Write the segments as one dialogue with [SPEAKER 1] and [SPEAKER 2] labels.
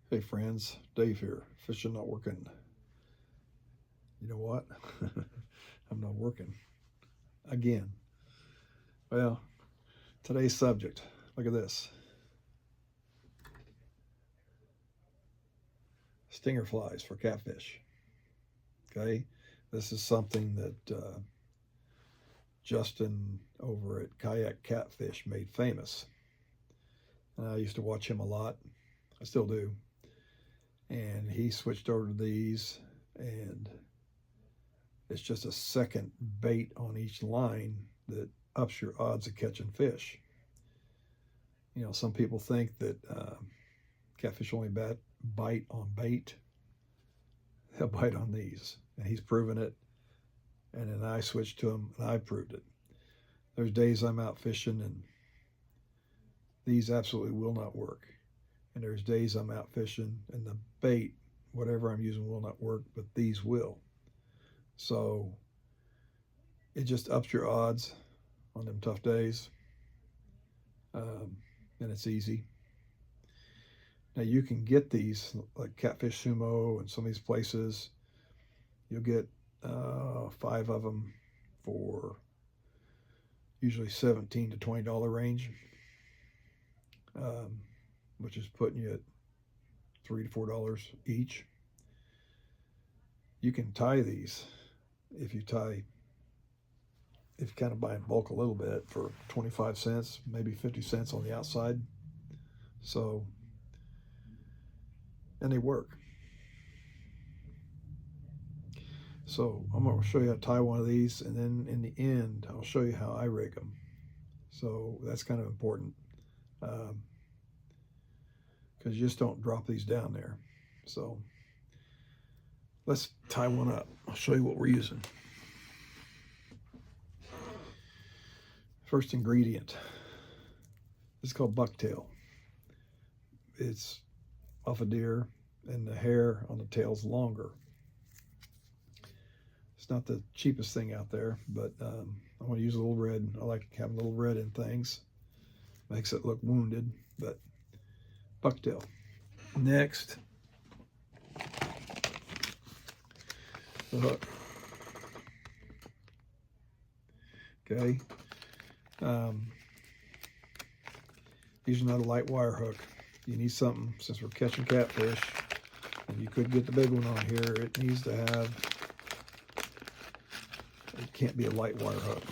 [SPEAKER 1] Hey friends, Dave here, Fishin not working. You know what? I'm not working. Again. Well, today's subject, look at this. Stinger flies for catfish. Okay? This is something that Justin over at Kayak Catfish made famous. And I used to watch him a lot. I still do. And he switched over to these, and it's just a second bait on each line that ups your odds of catching fish. You know, some people think that catfish only bite on bait. They'll bite on these, and he's proven it. And then I switched to him, and I proved it. There's days I'm out fishing, and these absolutely will not work. And there's days I'm out fishing, and the bait, whatever I'm using, will not work, but these will. So it just ups your odds on them tough days, and it's easy. Now you can get these like Catfish Sumo and some of these places. You'll get 5 of them for usually $17 to $20 range, which is putting you at $3 to $4 each. You can tie these if you kind of buy in bulk a little bit for 25 cents, maybe 50 cents on the outside. So, and they work. So I'm going to show you how to tie one of these, and then in the end, I'll show you how I rig them. So that's kind of important, because you just don't drop these down there. So let's tie one up. I'll show you what we're using. First ingredient, it's called bucktail. It's off a deer, and the hair on the tail's longer. It's not the cheapest thing out there, but I want to use a little red. I like having a little red in things. Makes it look wounded, but bucktail. Next, the hook. Okay. These are not a light wire hook. You need something, since we're catching catfish, and you could get the big one on here, it needs to have, it can't be a light wire hook.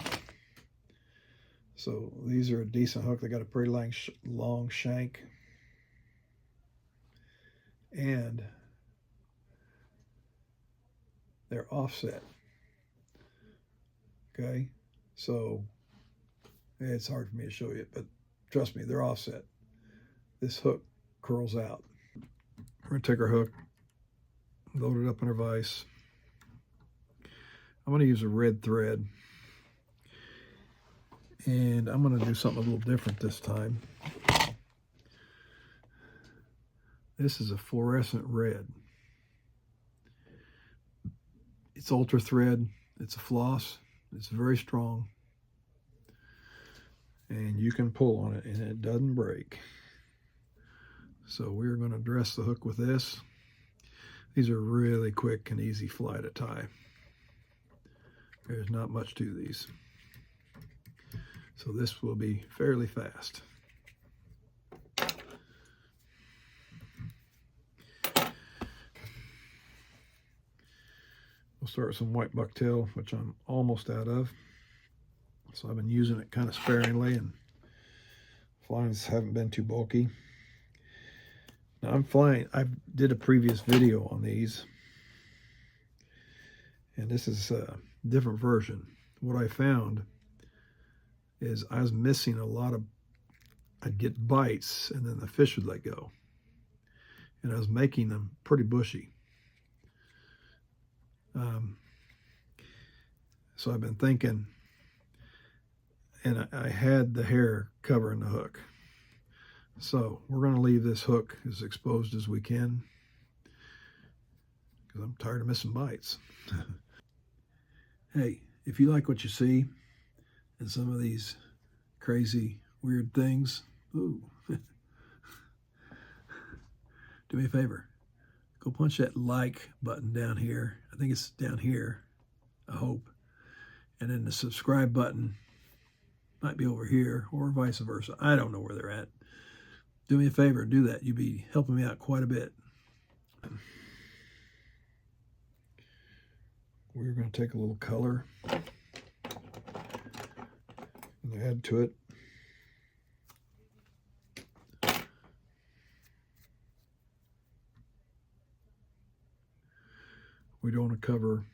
[SPEAKER 1] So these are a decent hook. They got a pretty long shank, and they're offset. Okay, so it's hard for me to show you, but trust me, they're offset. This hook curls out. We're going to take our hook, load it up in our vise. I'm going to use a red thread, and I'm going to do something a little different this time. This is a fluorescent red. It's ultra thread. It's a floss. It's very strong, and you can pull on it and it doesn't break. So we're going to dress the hook with this. These are really quick and easy fly to tie. There's not much to these. So this will be fairly fast. We'll start with some white bucktail, which I'm almost out of. So I've been using it kind of sparingly, and flies haven't been too bulky. Now I'm flying, I did a previous video on these, and this is a different version. What I found is I was missing a lot of, I'd get bites and then the fish would let go. And I was making them pretty bushy. So I've been thinking, and I had the hair covering the hook. So we're going to leave this hook as exposed as we can, because I'm tired of missing bites. Hey, if you like what you see and some of these crazy, weird things, ooh, do me a favor. Go punch that like button down here. I think it's down here, I hope. And then the subscribe button might be over here or vice versa. I don't know where they're at. Do me a favor, do that. You'd be helping me out quite a bit. We're going to take a little color and add to it. We don't want to cover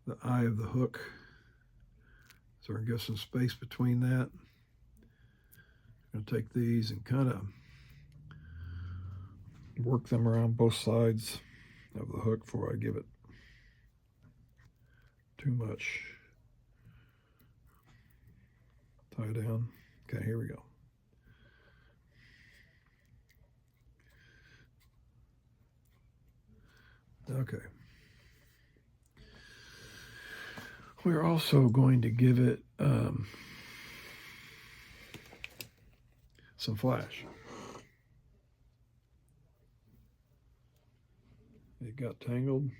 [SPEAKER 1] the eye of the hook, so we're going to give some space between that. I'm going to take these and kind of work them around both sides of the hook before I give it too much tie down. Okay, here we go. Okay. We're also going to give it some flash. It got tangled.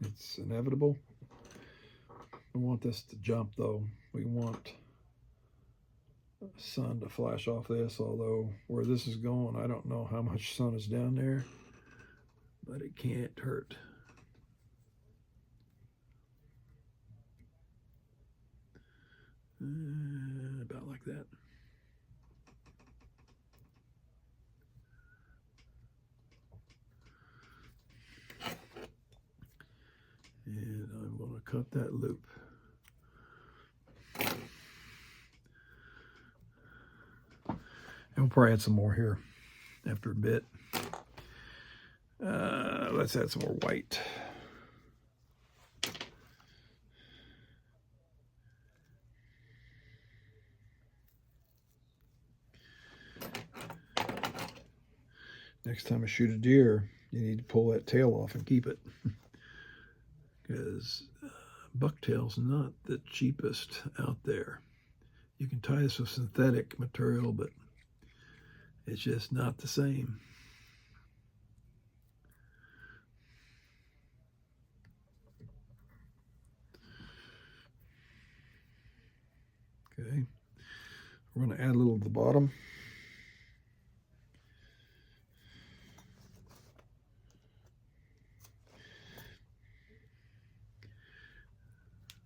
[SPEAKER 1] It's inevitable. We want this to jump though. We want sun to flash off this, although where this is going, I don't know how much sun is down there, but it can't hurt. About like that. And I'm going to cut that loop. And we'll probably add some more here after a bit. Let's add some more white. Next time I shoot a deer, you need to pull that tail off and keep it. Because bucktail's not the cheapest out there. You can tie this with synthetic material, but it's just not the same. Okay, we're going to add a little at the bottom.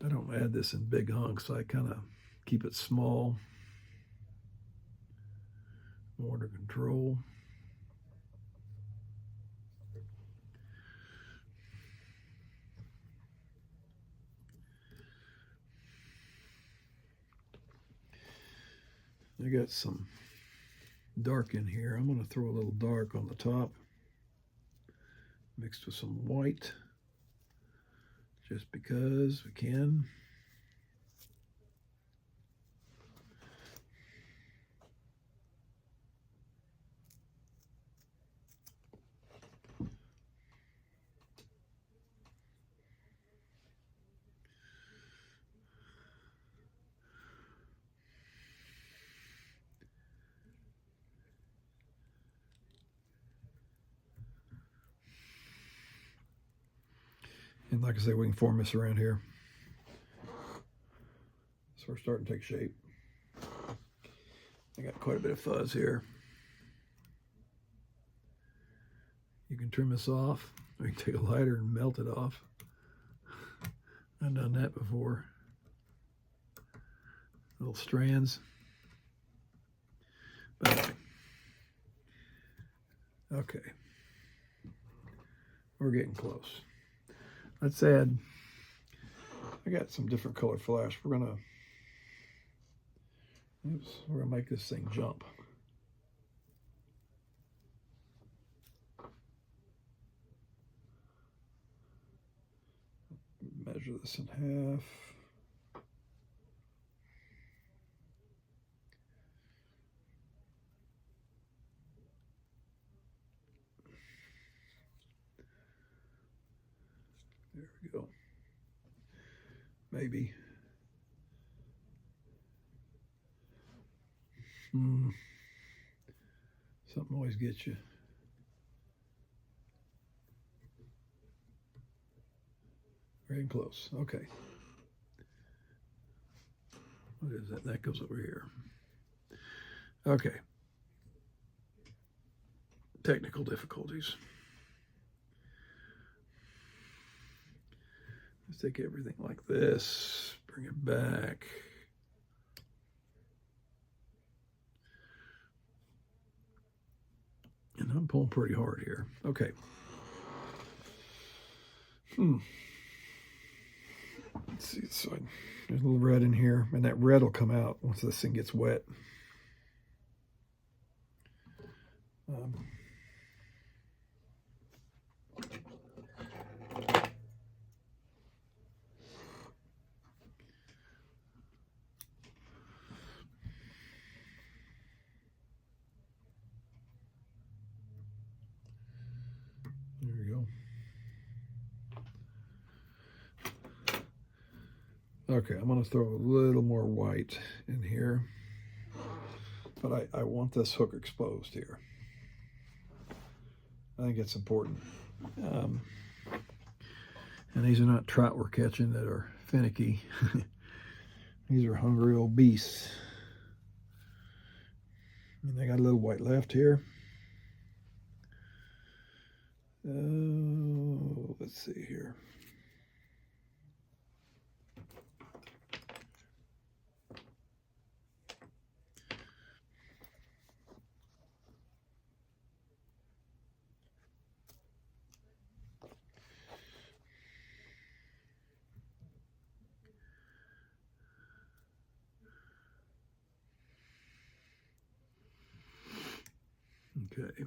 [SPEAKER 1] I don't add this in big hunks. I kind of keep it small, more under control. I got some dark in here. I'm going to throw a little dark on the top, mixed with some white, just because we can. And like I say, we can form this around here. So we're starting to take shape. I got quite a bit of fuzz here. You can trim this off. We can take a lighter and melt it off. I've done that before. Little strands. But anyway. Okay. We're getting close. Let's add, I got some different color flash. We're gonna make this thing jump. Measure this in half. There we go. Maybe. Something always gets you. Very close. Okay. What is that? That goes over here. Okay. Technical difficulties. Let's take everything like this, bring it back. And I'm pulling pretty hard here. Okay. Let's see. So there's a little red in here, and that red will come out once this thing gets wet. There we go. Okay, I'm going to throw a little more white in here, but I want this hook exposed here. I think it's important. And these are not trout we're catching that are finicky. These are hungry old beasts. And they got a little white left here. Let's see here. Okay.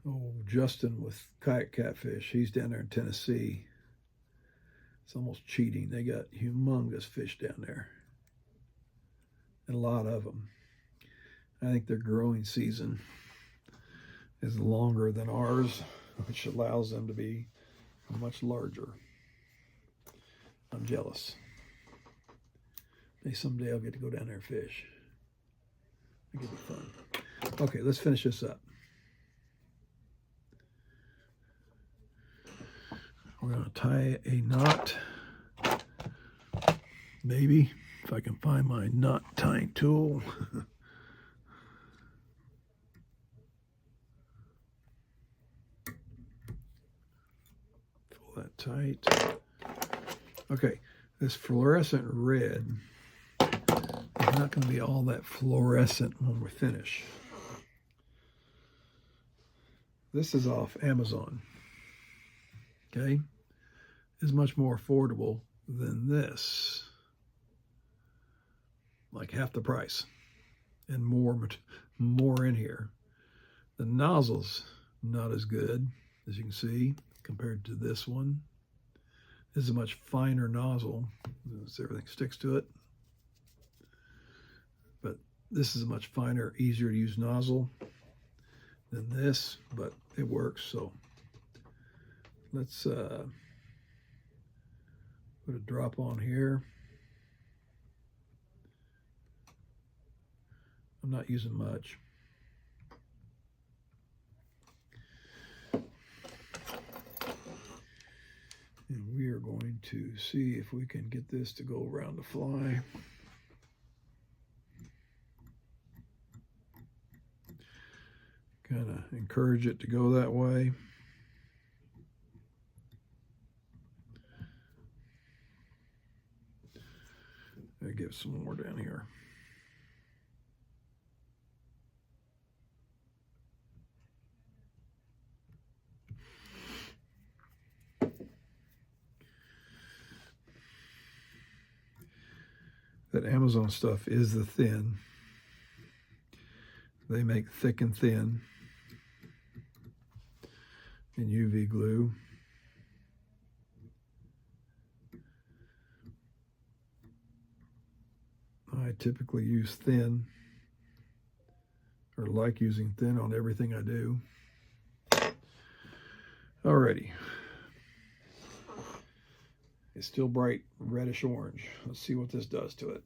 [SPEAKER 1] Oh, Justin with Kayak Catfish, he's down there in Tennessee. It's almost cheating. They got humongous fish down there, and a lot of them. I think their growing season is longer than ours, which allows them to be much larger. I'm jealous. Maybe someday I'll get to go down there and fish. It'll be fun. Okay, let's finish this up. We're going to tie a knot, maybe, if I can find my knot tying tool. Pull that tight. Okay, this fluorescent red is not going to be all that fluorescent when we finish. This is off Amazon. Okay, is much more affordable than this, like half the price, and more in here. The nozzle's not as good, as you can see, compared to this one. This is a much finer nozzle, so everything sticks to it. But this is a much finer, easier to use nozzle than this, but it works. So let's put a drop on here. I'm not using much. And we are going to see if we can get this to go around the fly. Kind of encourage it to go that way. I give some more down here. That Amazon stuff is the thin. They make thick and thin in UV glue. I typically use thin, or like using thin on everything I do. Alrighty. It's still bright reddish orange. Let's see what this does to it.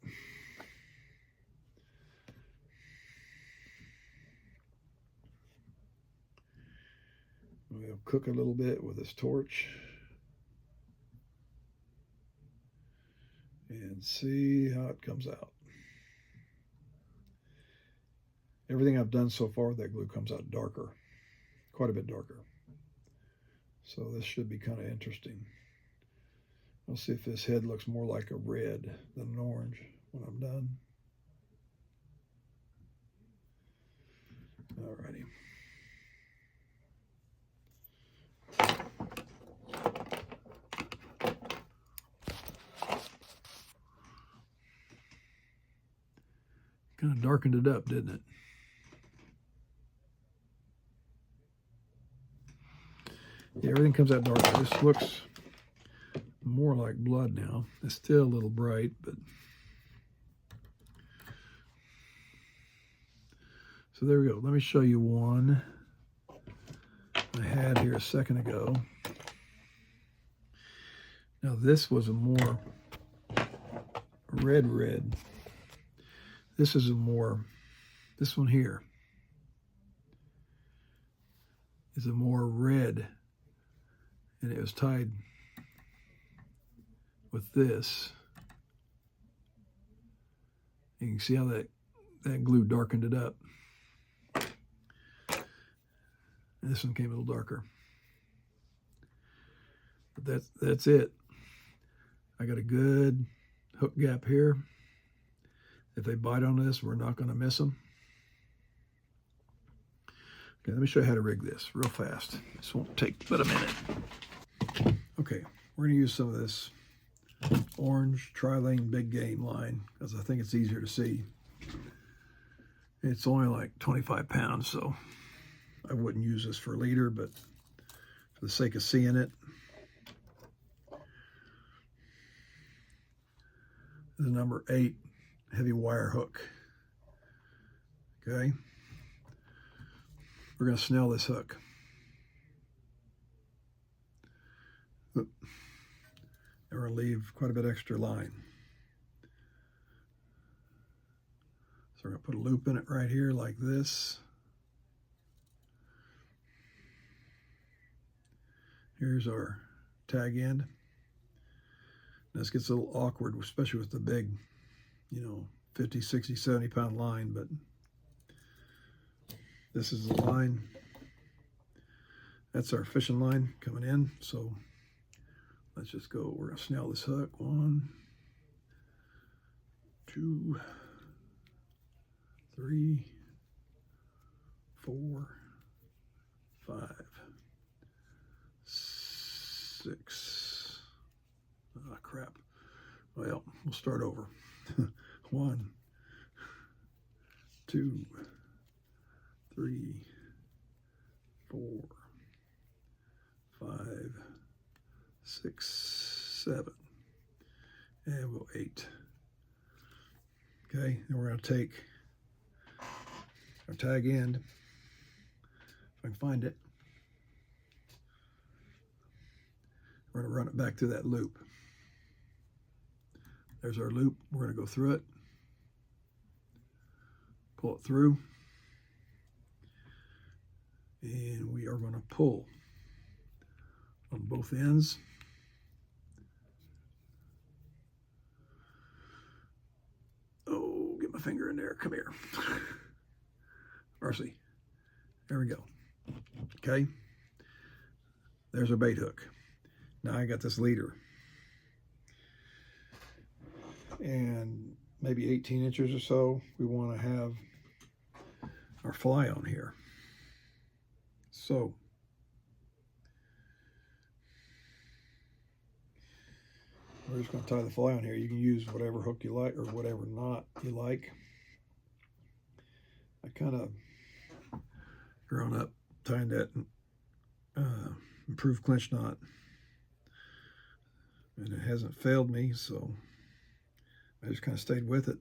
[SPEAKER 1] We'll cook a little bit with this torch and see how it comes out. Everything I've done so far, that glue comes out darker, quite a bit darker. So this should be kind of interesting. I'll see if this head looks more like a red than an orange when I'm done. Alrighty. Kind of darkened it up, didn't it? Yeah, everything comes out darker. This looks more like blood now. It's still a little bright, but so there we go. Let me show you one I had here a second ago. Now this was a more red. This is a more, this one here is a more red, and it was tied with this. You can see how that glue darkened it up. And this one came a little darker. But that's it. I got a good hook gap here. If they bite on this, we're not going to miss them. Okay, let me show you how to rig this real fast. This won't take but a minute. Okay, we're going to use some of this orange tri-lane big game line because I think it's easier to see. It's only like 25 pounds, so I wouldn't use this for a leader, but for the sake of seeing it, the number 8 heavy wire hook. Okay, we're going to snell this hook. And we're going to leave quite a bit extra line. So we're going to put a loop in it right here like this. Here's our tag end. This gets a little awkward, especially with the big, 50, 60, 70 pound line, but this is the line. That's our fishing line coming in. So let's just go, we're gonna snell this hook. 1, 2, 3, 4, 5, 6. Ah, crap. Well, we'll start over. 1, 2, 3, 4, 5, 6, 7, and we'll 8. Okay, and we're going to take our tag end, if I can find it. We're going to run it back through that loop. There's our loop. We're going to go through it, pull it through, and we are going to pull on both ends. Oh, get my finger in there. Come here. Mercy. There we go. Okay. There's our bait hook. Now I got this leader. And maybe 18 inches or so, we want to have our fly on here. So we're just going to tie the fly on here. You can use whatever hook you like or whatever knot you like. I kind of grown up tying that improved clinch knot, and it hasn't failed me, so I just kind of stayed with it.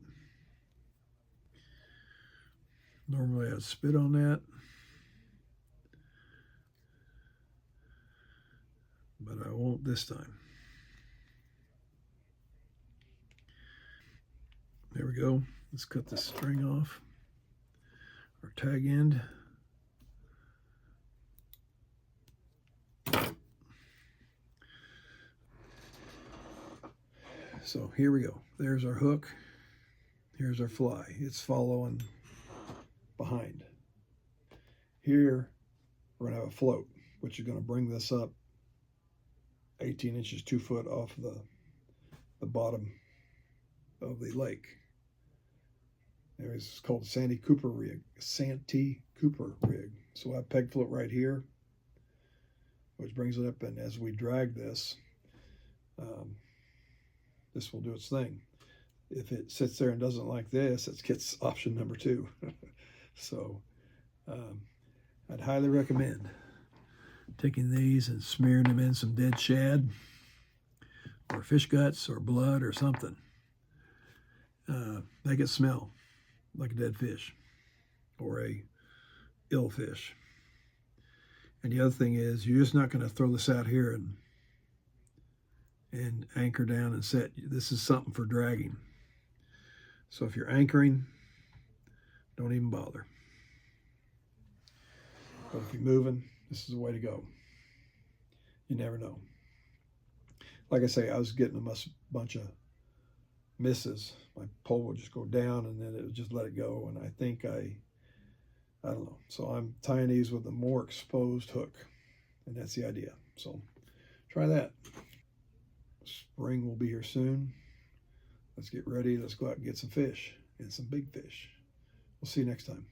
[SPEAKER 1] Normally I'd spit on that, but I won't this time. There we go. Let's cut this string off, our tag end. So here we go. There's our hook. Here's our fly. It's following behind. Here, we're going to have a float, which is going to bring this up 18 inches, 2 foot off the bottom of the lake. It's called Santee Cooper rig. Santee Cooper rig. So I have peg float right here, which brings it up, and as we drag this, this will do its thing. If it sits there and doesn't like this, it gets option number 2. So I'd highly recommend taking these and smearing them in some dead shad or fish guts or blood or something. Make it smell like a dead fish or a ill fish. And the other thing is, you're just not going to throw this out here and anchor down and set. This is something for dragging. So if you're anchoring, don't even bother. But if you're moving, this is the way to go. You never know. Like I say, I was getting a bunch of misses. My pole would just go down and then it would just let it go. And I think I don't know. So I'm tying these with a more exposed hook. And that's the idea. So try that. Spring will be here soon. Let's get ready. Let's go out and get some fish and some big fish. We'll see you next time.